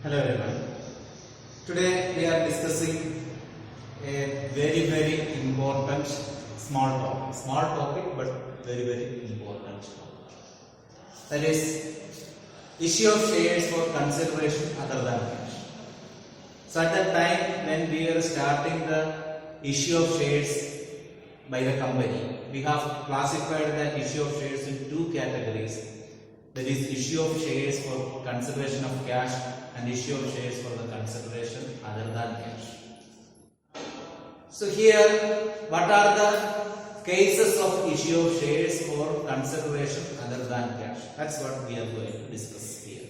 Hello everyone. Today we are discussing a very important small topic but very important topic. That is issue of shares for consideration other than cash. So at that time when we are starting the issue of shares by the company, we have classified the issue of shares in two categories. That is issue of shares for consideration of cash and issue of shares for the consideration other than cash. So here, what are the cases of issue of shares for consideration other than cash? That's what we are going to discuss here.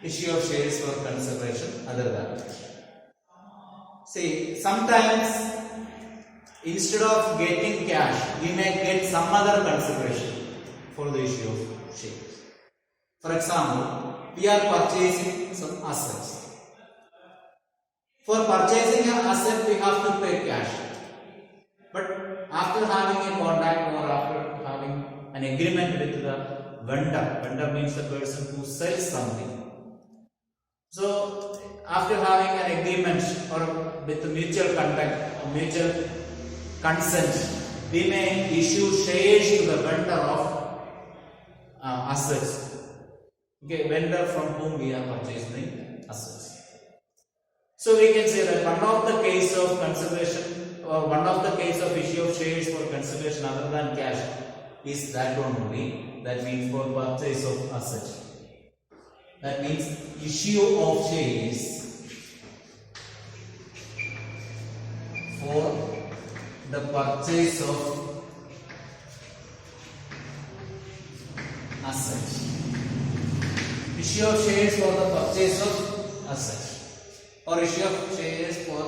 Issue of shares for consideration other than cash. See, sometimes instead of getting cash, we may get some other consideration for the issue of shares. For example, we are purchasing some assets. For purchasing an asset, we have to pay cash. But after having a contract or after having an agreement with the vendor means the person who sells something. So, after having an agreement or with mutual contact or mutual consent, we may issue shares to the vendor of assets. Okay, vendor from whom we are purchasing assets. So, we can say that one of the case of consideration or one of the case of issue of shares for consideration other than cash is that one only. That means for purchase of assets. That means issue of shares for the purchase of assets. Issue of shares for the purchase of assets, or issue of shares for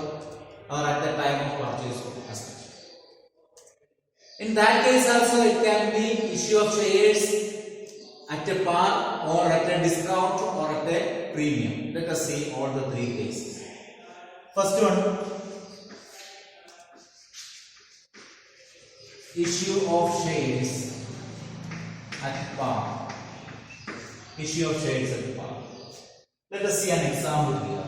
or at the time of purchase of assets. In that case also it can be issue of shares at a par or at a discount or at a premium. Let us see all the three cases. First one, issue of shares at par. Issue of shares at par. Let us see an example here.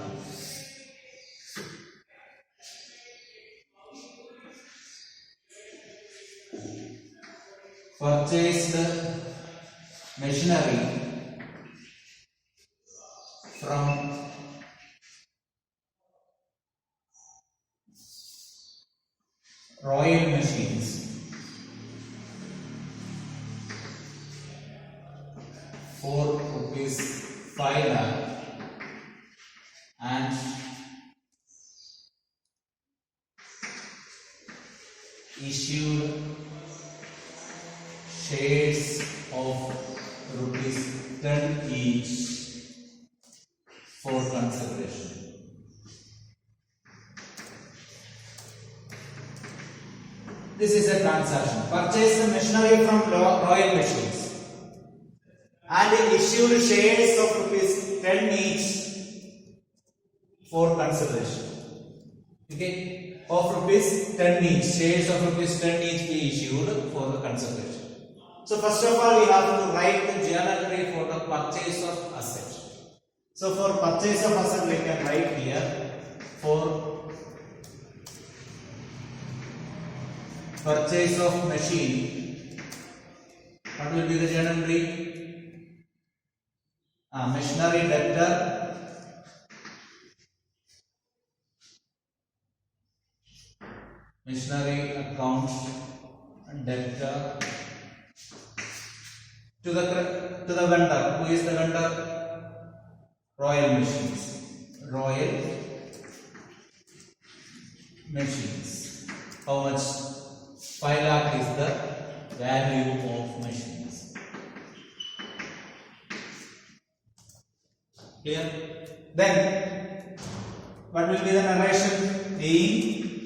Purchased machinery from Royal Machines for ₹5 lakh and issued shares of ₹10 each for consideration. This is a transaction. Purchased the machinery from Royal Machines and issued shares of ₹10 each for consideration. Okay, of ₹10 each. Shares of ₹10 each be issued for the consideration. So first of all, we have to write the journal entry for the purchase of asset. So for purchase of asset, we can write here for purchase of machine. What will be the journal entry? Machinery debtor, machinery account debtor. To the vendor. Who is the vendor? Royal Machines. Royal Machines. How much? 5 lakh is the value of machines. Clear? Then what will be the narration? Being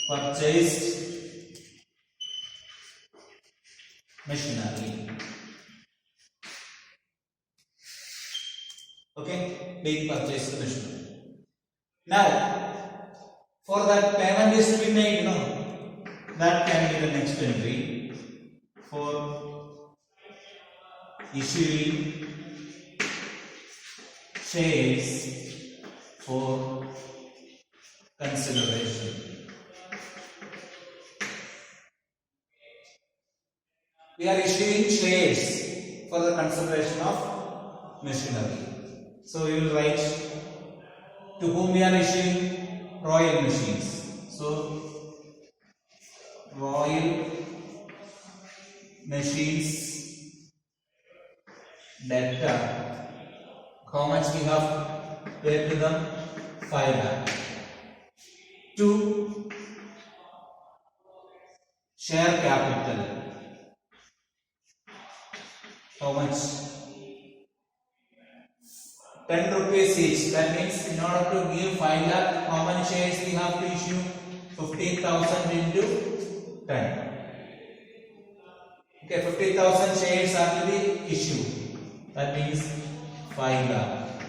purchased machinery. Okay, being purchased machinery. Now, for that payment is to be made, that can be the next entry for issuing shares for consideration. We are issuing shares for the consideration of machinery. So we will write to whom we are issuing. Royal Machines. So Royal Machines debtor. How much we have paid to them? 5 lakh. To share capital. How much? 10 rupees each. That means in order to give 5 lakh, how many shares we have to issue? 15,000 into 10. Okay, 50,000 shares are to be issued. That means 5 lakh.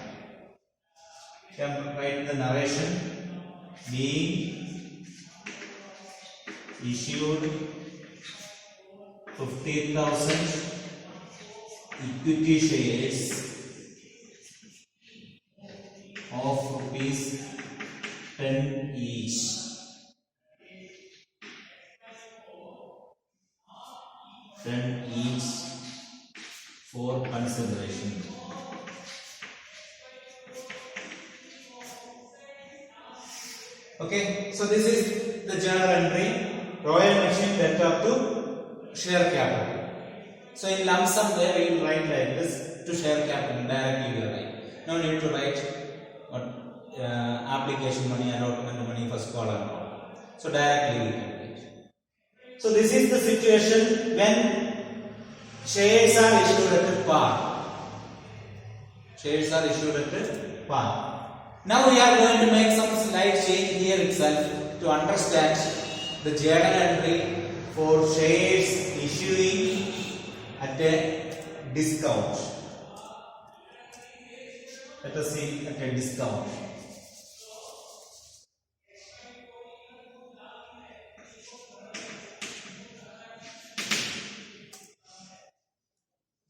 Can write the narration. Being issued 50,000 equity shares of rupees 10 each. For consideration. Okay, so this is the journal entry. Royal Machine debtor to share capital. So in lump sum there we will write like this, to share capital directly we will write. No need to write application money, allotment money, first call and all. So directly we can write. So this is the situation when shares are issued at par. Shares are issued at par. Now we are going to make some slight change here itself to understand the journal entry for shares issuing at a discount. Let us see at a discount.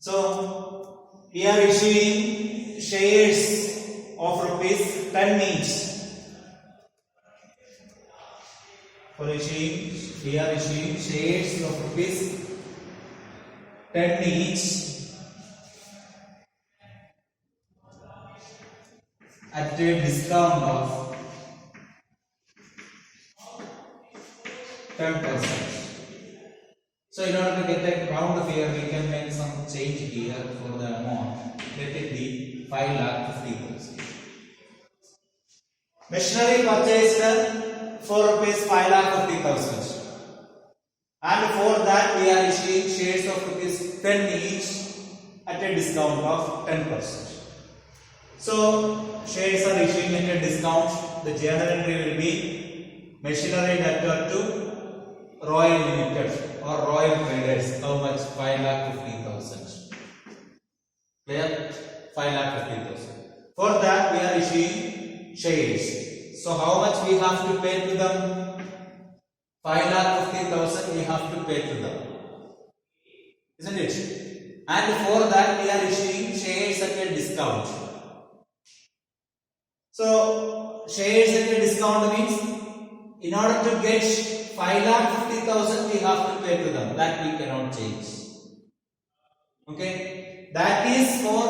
So we are issuing shares of rupees 10 each. For issuing, we are issuing shares of rupees 10 each at a discount of 10%. So in order to get a round figure, we can make some change here for the amount. Let it be 5,50,000. Machinery purchased for rupees 5,50,000. And for that we are issuing shares of rupees 10 each at a discount of 10%. So shares are issuing at a discount. The journal entry will be machinery debtor to Royal Limited or Royal Traders. How much? 5,50,000. Clear? 5,50,000. For that we are issuing shares. So how much we have to pay to them? 5,50,000 we have to pay to them. Isn't it? And for that we are issuing shares at a discount. So shares at a discount means in order to get 5,50,000 we have to pay to them. That we cannot change. Okay? That is for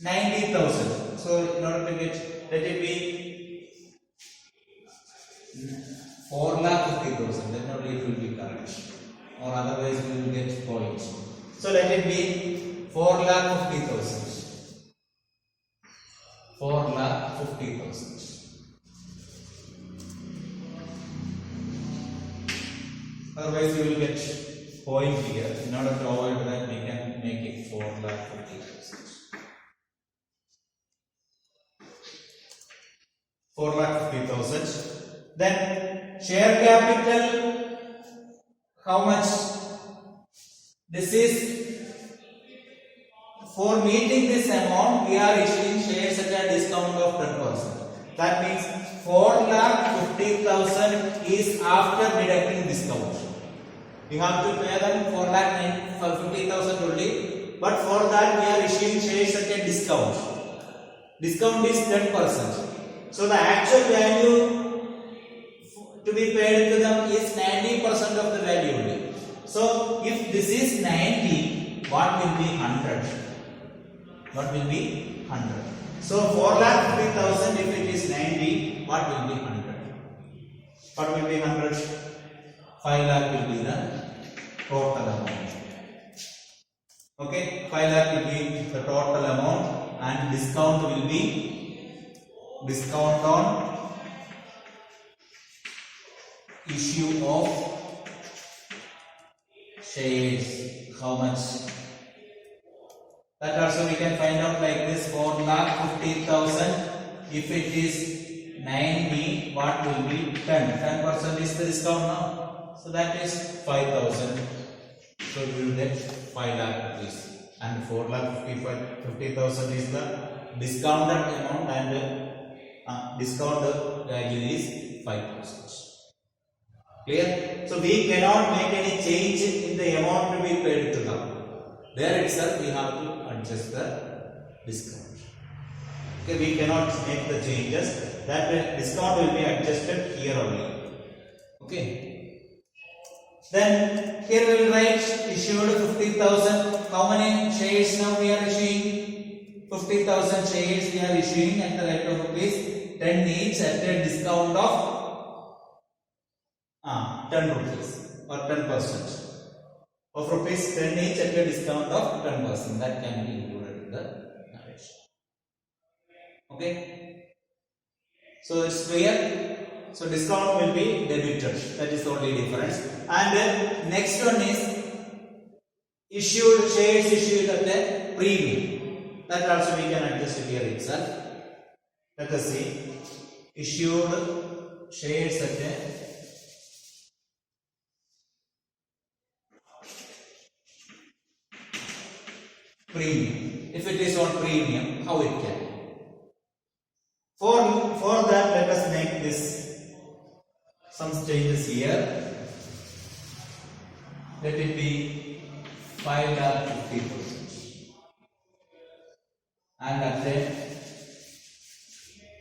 90,000. So in order to get, let it be 4,50,000. Then only it will be correct. Or otherwise we will get points. So let it be 4,50,000. 4,50,000. Otherwise we will get point here. In order to avoid that, we can make it 4,50,000. 4,50,000. Then share capital, how much? This is for meeting this amount, we are issuing shares at a discount of 10%. That means 4,50,000 is after deducting discount. We have to pay them 4,50,000 only, but for that we are issuing shares at a discount. Discount is 10%. So the actual value to be paid to them is 90% of the value only. So if this is 90, what will be 100? What will be 100? So 4,50,000 if it is 90, what will be 100? What will be 100? 5 lakh will be the total amount. Okay, 5 lakh will be the total amount and discount will be discount on issue of shares. How much? That also we can find out like this: 4,50,000. If it is 90, what will be 10? 10% is the discount now. So that is 5,000. So we will get 5 lakh rupees. And 4,50,000 is the discounted amount and discount value is 5,000. Clear? So we cannot make any change in the amount to be paid to them. There itself we have to adjust the discount. Okay, we cannot make the changes. That discount will be adjusted here only. Okay. Then here we will write issued 50,000. How many shares now we are issuing? 50,000 shares we are issuing at the rate of rupees 10 each at a discount of 10 rupees or 10%. Of rupees 10 each at a discount of 10%. That can be included in the narration. Okay. So it's clear. So discount will be debited. That is the only difference. And next one is issued shares issued at a premium. That also we can adjust it here itself. Let us see. Issued shares at a premium. If it is on premium, how it can? For that, let us make this some changes here. Let it be 5,50,000 and at a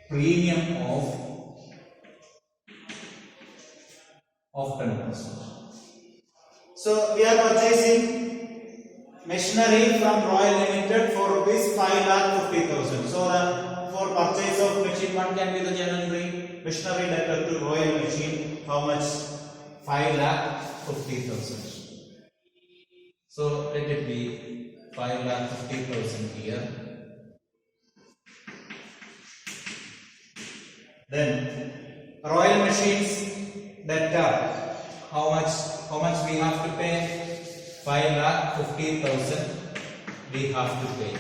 premium of 10%. So we are purchasing machinery from Royal Limited for rupees 5,50,000. So for purchase of machine, what can be the January machinery debtor to Royal Machine? How much? 5,50,000. So let it be 5,50,000 here. Then Royal Machines debtor. How much we have to pay? 5,50,000 we have to pay.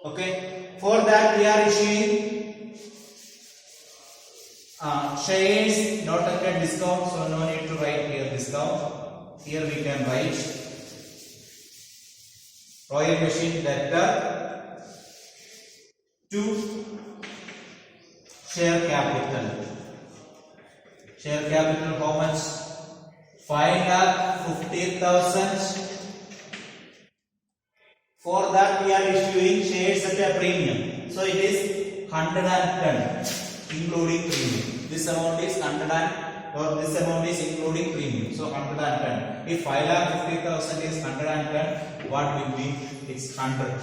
Okay. For that we are issuing shares not at a discount, so no need to write here discount. Here we can write Royal Machine debtor to share capital. Share capital how much? 5,50,000. For that we are issuing shares at a premium. So it is 110 including premium. This amount is 100 or this amount is including premium. So 110. If 5,50,000 is 110, what will be? It's 100.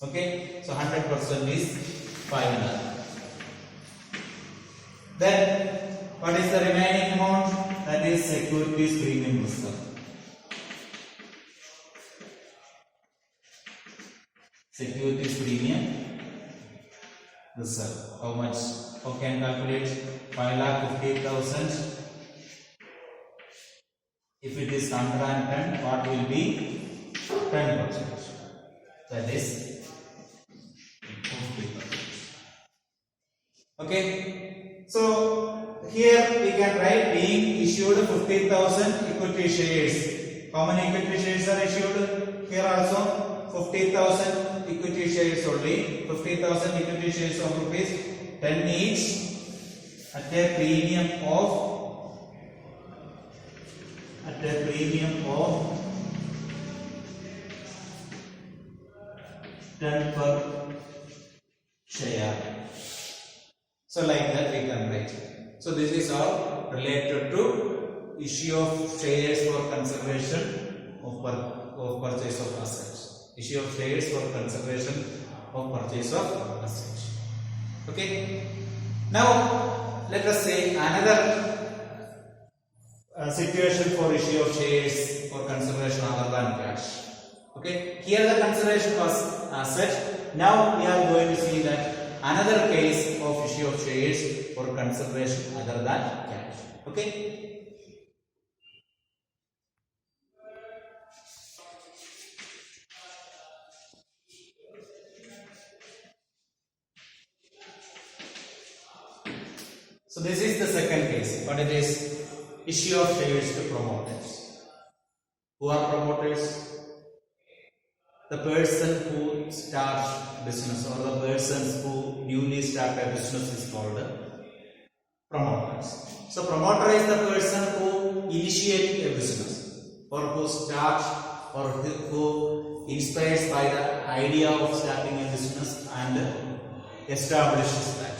Okay. So 100% is 5 lakh. Then what is the remaining amount? That is securities premium reserve. Securities premium reserve. How much? How can calculate? 5,50,000. If it is 110, what will be? 10%. That is 50%. Okay. So here we can write being issued 15,000 equity shares. How many equity shares are issued? Here also 50,000 equity shares only. 50,000 equity shares of rupees 10 each at a premium of 10 per share. So like that we can write. So this is all related to issue of shares for conservation of purchase of assets. Issue of shares for conservation of purchase of assets. Okay. Now let us say another situation for issue of shares for conservation other than cash. Okay. Here the consideration was asset. Now we are going to see that another case of issue of shares for consideration other than cash. Okay. So this is the second case, but it is issue of shares to promoters. Who are promoters? The person who starts business or the persons who newly start a business is called promoters. So promoter is the person who initiates a business or who starts or who inspires by the idea of starting a business and establishes that.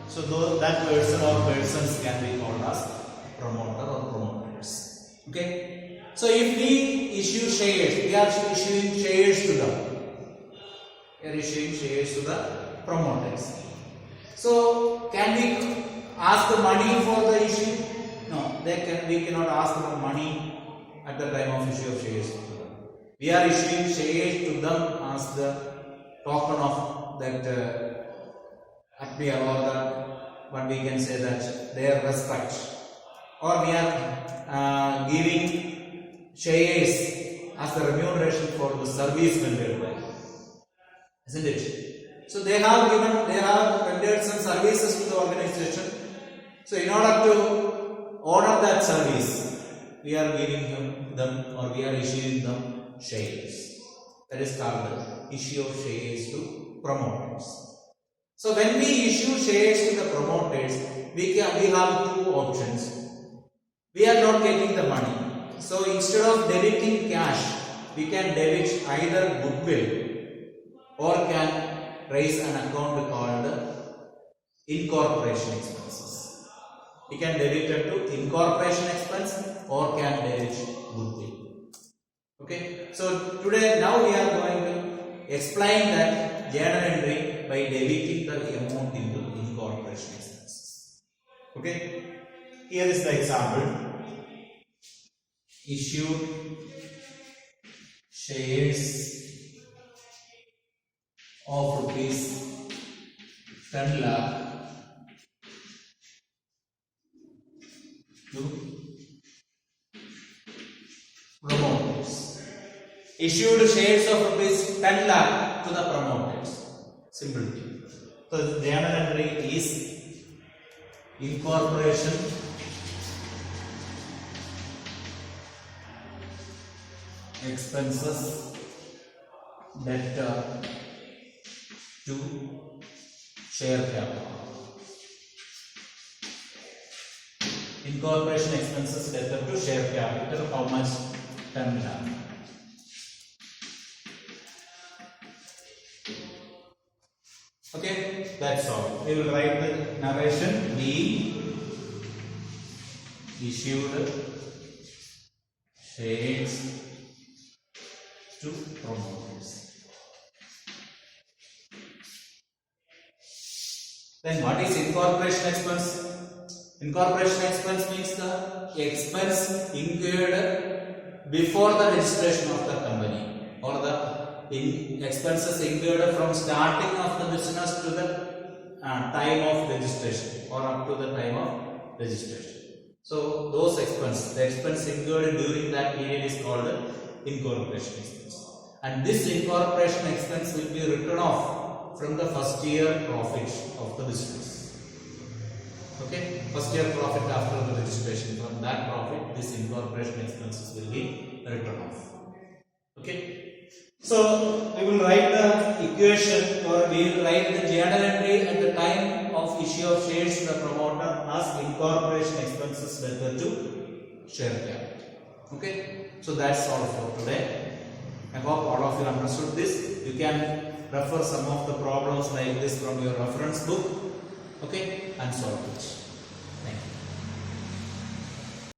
So that person or persons can be called as promoter or promoters. Okay. So if we issue shares, we are issuing shares to them. We are issuing shares to the promoters. So can we ask the money for the issue? No, we cannot ask the money at the time of issue of shares to them. We are issuing shares to them as the token of that appeal or the what we can say that their respect, or we are giving shares as the remuneration for the service rendered by, isn't it? So they have rendered some services to the organization. So in order to honor that service, we are giving them or we are issuing them shares. That is called the issue of shares to promoters. So when we issue shares to the promoters, we have two options. We are not getting the money. So instead of debiting cash, we can debit either goodwill or can raise an account called incorporation expenses. We can debit it to incorporation expense or can debit goodwill. Okay. So today now we are going to explain that journal entry by debiting the amount into incorporation expenses. Okay. Here is the example. Issued shares of rupees 10 lakh to promoters. Issued shares of rupees 10 lakh to the promoters. Simple. So the journal entry is incorporation expenses debtor to share capital. Incorporation expenses debtor to share capital. How much? 10 lakh. Okay, that's all. We will write the narration. We issued shares to promoters. Then what is incorporation expense? Incorporation expense means the expense incurred before the registration of the company, or the expenses incurred from starting of the business to the time of registration or up to the time of registration. So those expenses, the expense incurred during that period is called incorporation expense. And this incorporation expense will be written off from the first year profit of the business. Okay. first year profit after the registration. From that profit, this incorporation expenses will be written off. Okay. So we will write the equation, or we will write the journal entry at the time of issue of shares to the promoter as incorporation expenses method to share capital. Okay. So that's all for today. I hope all of you understood this. You can refer some of the problems like this from your reference book, okay, and solve it. Thank you.